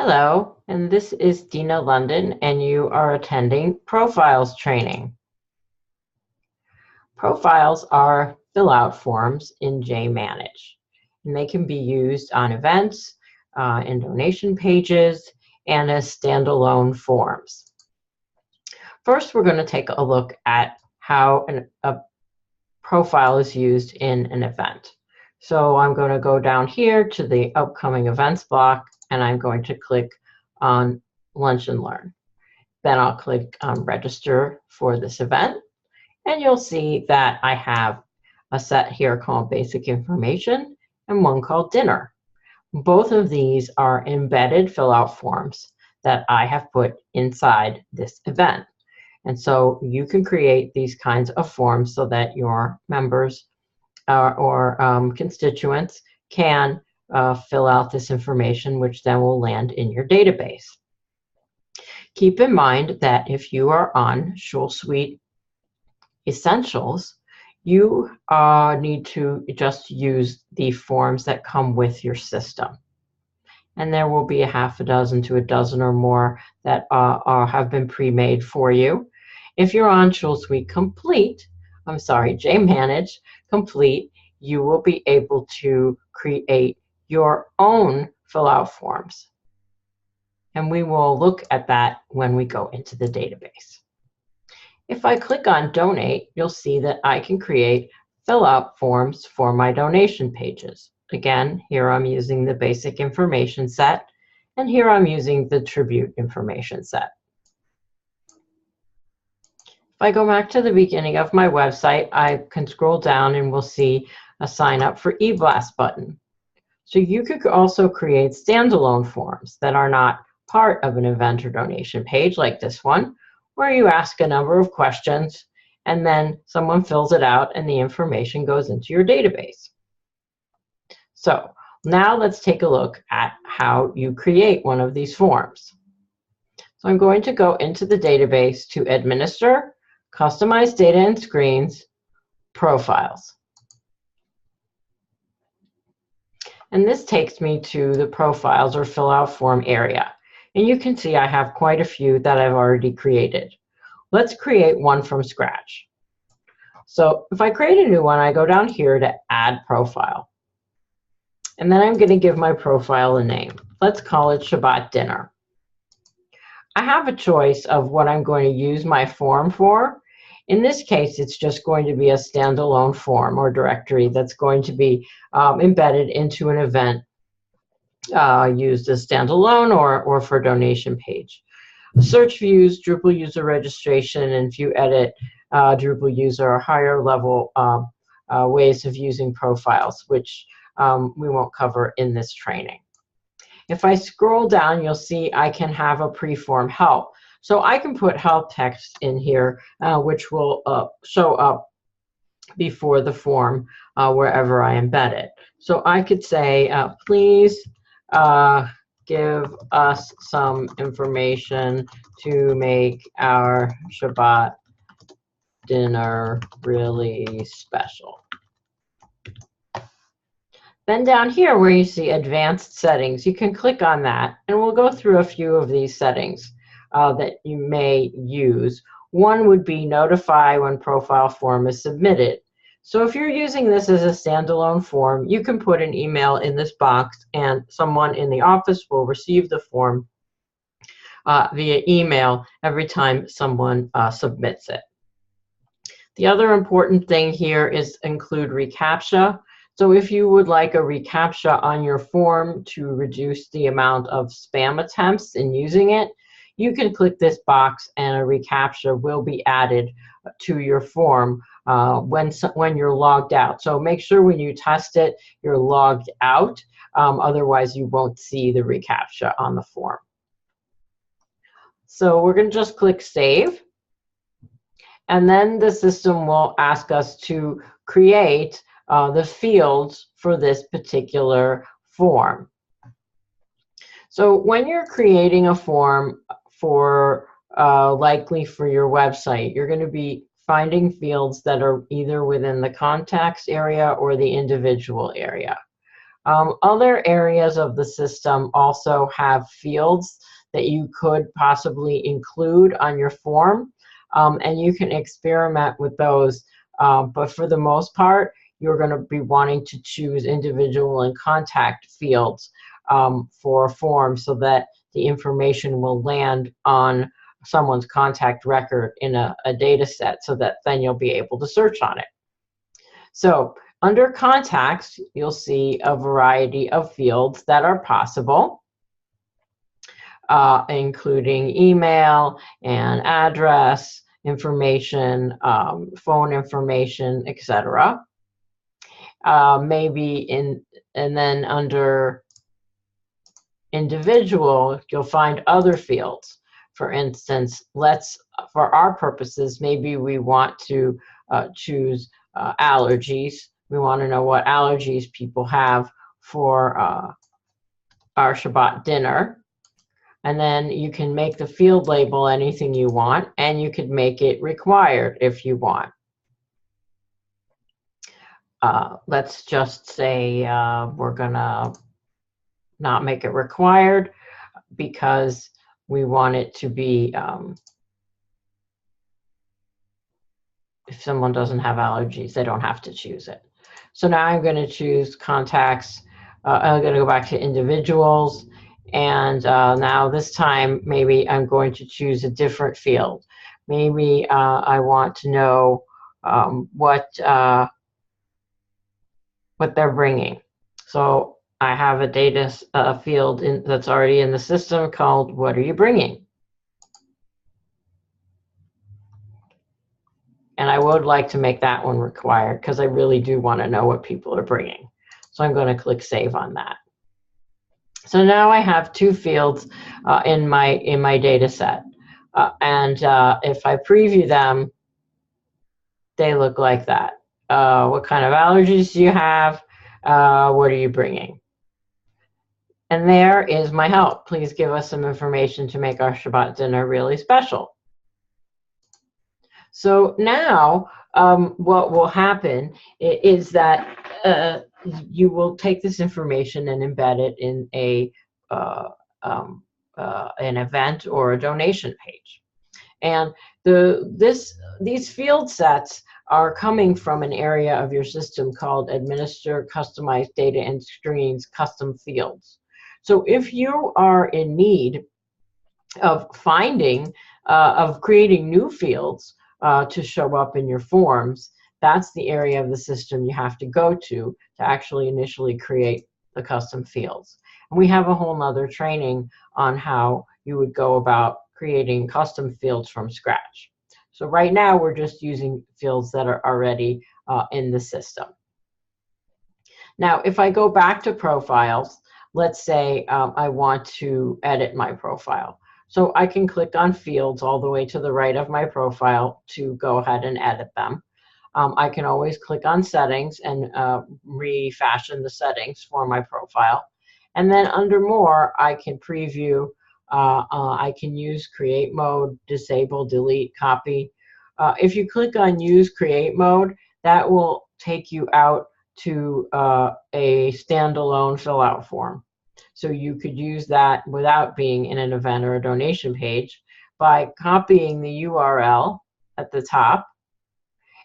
Hello, and this is Dina London, and you are attending Profiles training. Profiles are fill-out forms in jManage, and they can be used on events, in donation pages, and as standalone forms. First, we're going to take a look at how a profile is used in an event. So I'm going to go down here to the upcoming events block, and I'm going to click on Lunch and Learn. Then I'll click on Register for this event, and you'll see that I have a set here called Basic Information and one called Dinner. Both of these are embedded fill-out forms that I have put inside this event. And so you can create these kinds of forms so that your members or constituents can fill out this information, which then will land in your database. Keep in mind that if you are on SchulSuite Essentials, you need to just use the forms that come with your system. And there will be a half a dozen to a dozen or more that have been pre-made for you. If you're on SchulSuite jManage Complete, you will be able to create your own fill-out forms. And we will look at that when we go into the database. If I click on Donate, you'll see that I can create fill-out forms for my donation pages. Again, here I'm using the basic information set, and here I'm using the tribute information set. If I go back to the beginning of my website, I can scroll down and we'll see a sign up for eBlast button. So you could also create standalone forms that are not part of an event or donation page like this one, where you ask a number of questions and then someone fills it out and the information goes into your database. So now let's take a look at how you create one of these forms. So I'm going to go into the database to Administer, Customize Data and Screens, Profiles. And this takes me to the Profiles or Fill Out Form area. And you can see I have quite a few that I've already created. Let's create one from scratch. So if I create a new one, I go down here to Add Profile. And then I'm going to give my profile a name. Let's call it Shabbat Dinner. I have a choice of what I'm going to use my form for. In this case, it's just going to be a standalone form or directory that's going to be embedded into an event used as standalone or for donation page. Search views, Drupal user registration, and view edit Drupal user are higher level ways of using profiles, which we won't cover in this training. If I scroll down, you'll see I can have a pre-form help. So I can put help text in here, which will show up before the form wherever I embed it. So I could say, please give us some information to make our Shabbat dinner really special. Then down here where you see advanced settings, you can click on that, and we'll go through a few of these settings that you may use. One would be notify when profile form is submitted. So if you're using this as a standalone form, you can put an email in this box and someone in the office will receive the form via email every time someone submits it. The other important thing here is include reCAPTCHA. So if you would like a reCAPTCHA on your form to reduce the amount of spam attempts in using it, you can click this box and a reCAPTCHA will be added to your form when you're logged out. So make sure when you test it, you're logged out. Otherwise, you won't see the reCAPTCHA on the form. So we're going to just click Save. And then the system will ask us to create the fields for this particular form. So when you're creating a form for likely for your website, you're going to be finding fields that are either within the contacts area or the individual area. Other areas of the system also have fields that you could possibly include on your form, and you can experiment with those. But for the most part, you're going to be wanting to choose individual and contact fields for a form so that the information will land on someone's contact record in a data set, so that then you'll be able to search on it. So under contacts, you'll see a variety of fields that are possible, including email and address, information, phone information, etc. And then under individual, you'll find other fields. For instance, for our purposes, maybe we want to choose allergies. We want to know what allergies people have for our Shabbat dinner. And then you can make the field label anything you want, and you could make it required if you want. Let's just say we're gonna not make it required because we want it to be, if someone doesn't have allergies, they don't have to choose it. So now I'm going to choose contacts. I'm going to go back to individuals. And now this time, maybe I'm going to choose a different field. Maybe I want to know what they're bringing. So I have a data field that's already in the system called "What are you bringing?" And I would like to make that one required because I really do want to know what people are bringing. So I'm going to click Save on that. So now I have two fields in my data set. And if I preview them, they look like that. What kind of allergies do you have? What are you bringing? And there is my help. Please give us some information to make our Shabbat dinner really special. So now what will happen is that you will take this information and embed it in an event or a donation page. And these field sets are coming from an area of your system called Administer Customized Data and Screens Custom Fields. So if you are in need of creating new fields to show up in your forms, that's the area of the system you have to go to actually initially create the custom fields. And we have a whole nother training on how you would go about creating custom fields from scratch. So right now we're just using fields that are already in the system. Now if I go back to profiles, let's say I want to edit my profile. So I can click on fields all the way to the right of my profile to go ahead and edit them. I can always click on settings and refashion the settings for my profile. And then under more, I can preview. I can use create mode, disable, delete, copy. If you click on use create mode, that will take you out to a standalone fill out form. So you could use that without being in an event or a donation page by copying the URL at the top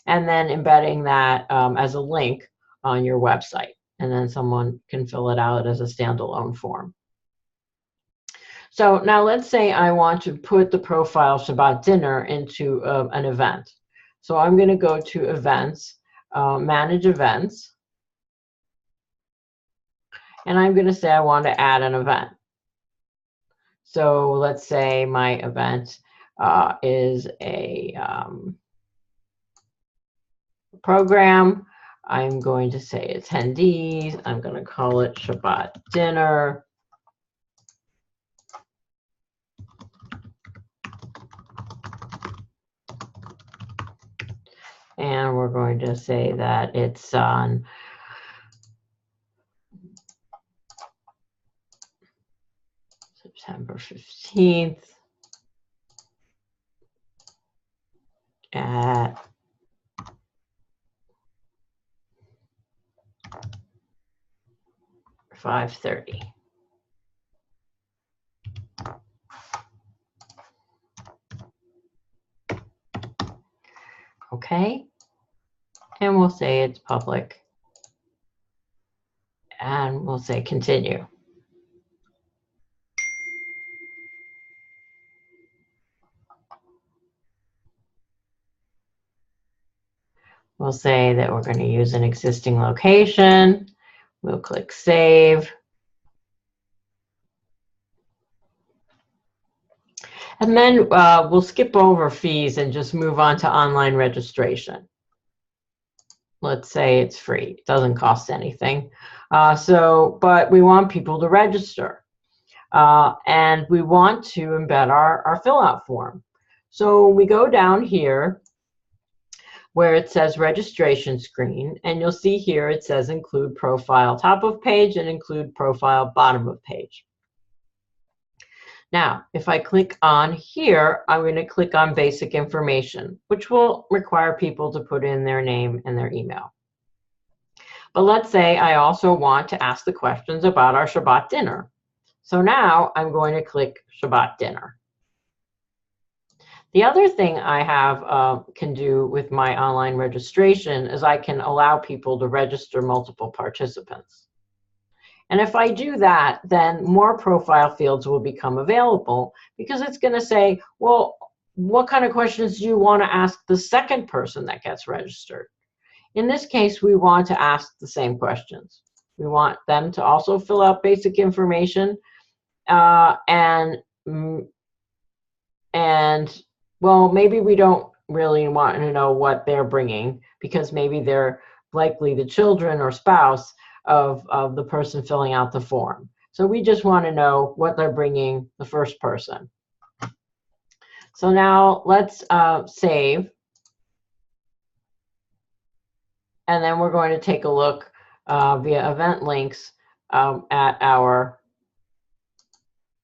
and then embedding that as a link on your website. And then someone can fill it out as a standalone form. So now let's say I want to put the profile Shabbat dinner into an event. So I'm going to go to events, manage events. And I'm going to say I want to add an event. So let's say my event is a program. I'm going to say attendees. I'm going to call it Shabbat dinner. And we're going to say that it's on September 15th at 5:30. Okay, and we'll say it's public, and we'll say continue. We'll say that we're going to use an existing location. We'll click save. And then we'll skip over fees and just move on to online registration. Let's say it's free. It doesn't cost anything. But we want people to register. And we want to embed our fill-out form. So we go down here where it says registration screen, and you'll see here it says include profile top of page and include profile bottom of page. Now, if I click on here, I'm going to click on basic information, which will require people to put in their name and their email. But let's say I also want to ask the questions about our Shabbat dinner. So now I'm going to click Shabbat dinner. The other thing I can do with my online registration is I can allow people to register multiple participants. And if I do that, then more profile fields will become available because it's going to say, well, what kind of questions do you want to ask the second person that gets registered? In this case, we want to ask the same questions. We want them to also fill out basic information and well, maybe we don't really want to know what they're bringing because maybe they're likely the children or spouse of the person filling out the form. So we just want to know what they're bringing, the first person. So now let's save. And then we're going to take a look via event links at our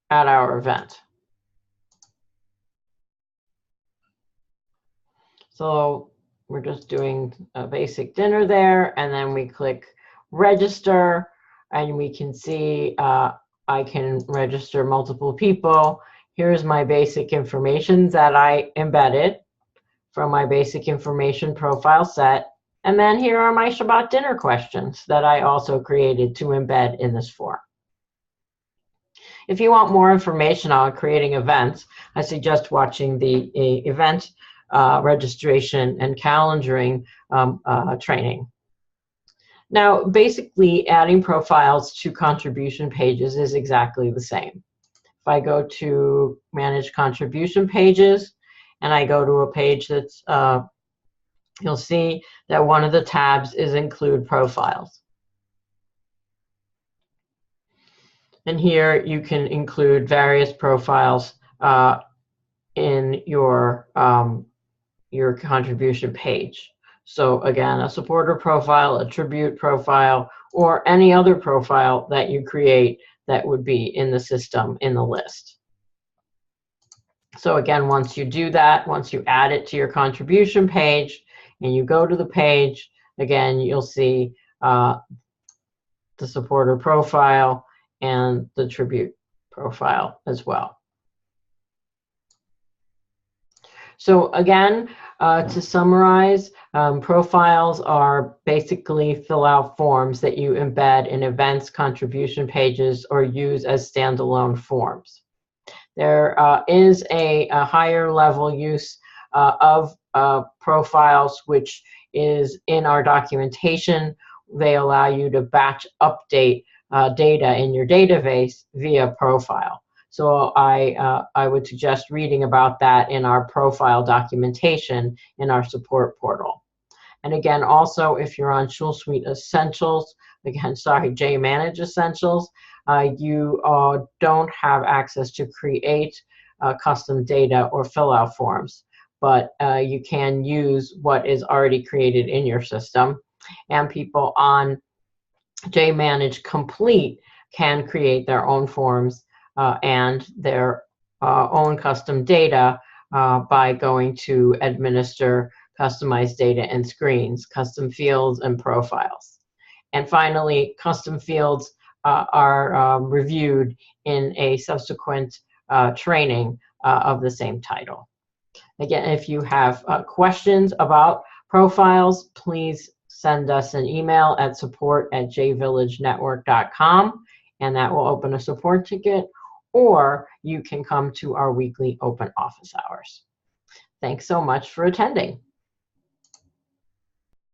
event. So we're just doing a basic dinner there, and then we click register, and we can see I can register multiple people. Here's my basic information that I embedded from my basic information profile set. And then here are my Shabbat dinner questions that I also created to embed in this form. If you want more information on creating events, I suggest watching the event registration and calendaring training. Now, basically, adding profiles to contribution pages is exactly the same. If I go to Manage Contribution Pages, and I go to a page that's, you'll see that one of the tabs is Include Profiles. And here you can include various profiles in your contribution page. So again, a supporter profile, a tribute profile, or any other profile that you create that would be in the system in the list. So again, once you do that, once you add it to your contribution page and you go to the page, again, you'll see the supporter profile and the tribute profile as well. So again, to summarize, profiles are basically fill-out forms that you embed in events, contribution pages, or use as standalone forms. There is a higher level use of profiles, which is in our documentation. They allow you to batch update data in your database via profile. So I would suggest reading about that in our profile documentation in our support portal. And again, also, if you're on SchulSuite Essentials, again, sorry, jManage Essentials, you don't have access to create custom data or fill out forms, but you can use what is already created in your system. And people on jManage Complete can create their own forms and their own custom data by going to Administer, Customize Data and Screens, Custom Fields and Profiles. And finally, custom fields are reviewed in a subsequent training of the same title. Again, if you have questions about profiles, please send us an email at support@jvillagenetwork.com, and that will open a support ticket, or you can come to our weekly open office hours. Thanks so much for attending.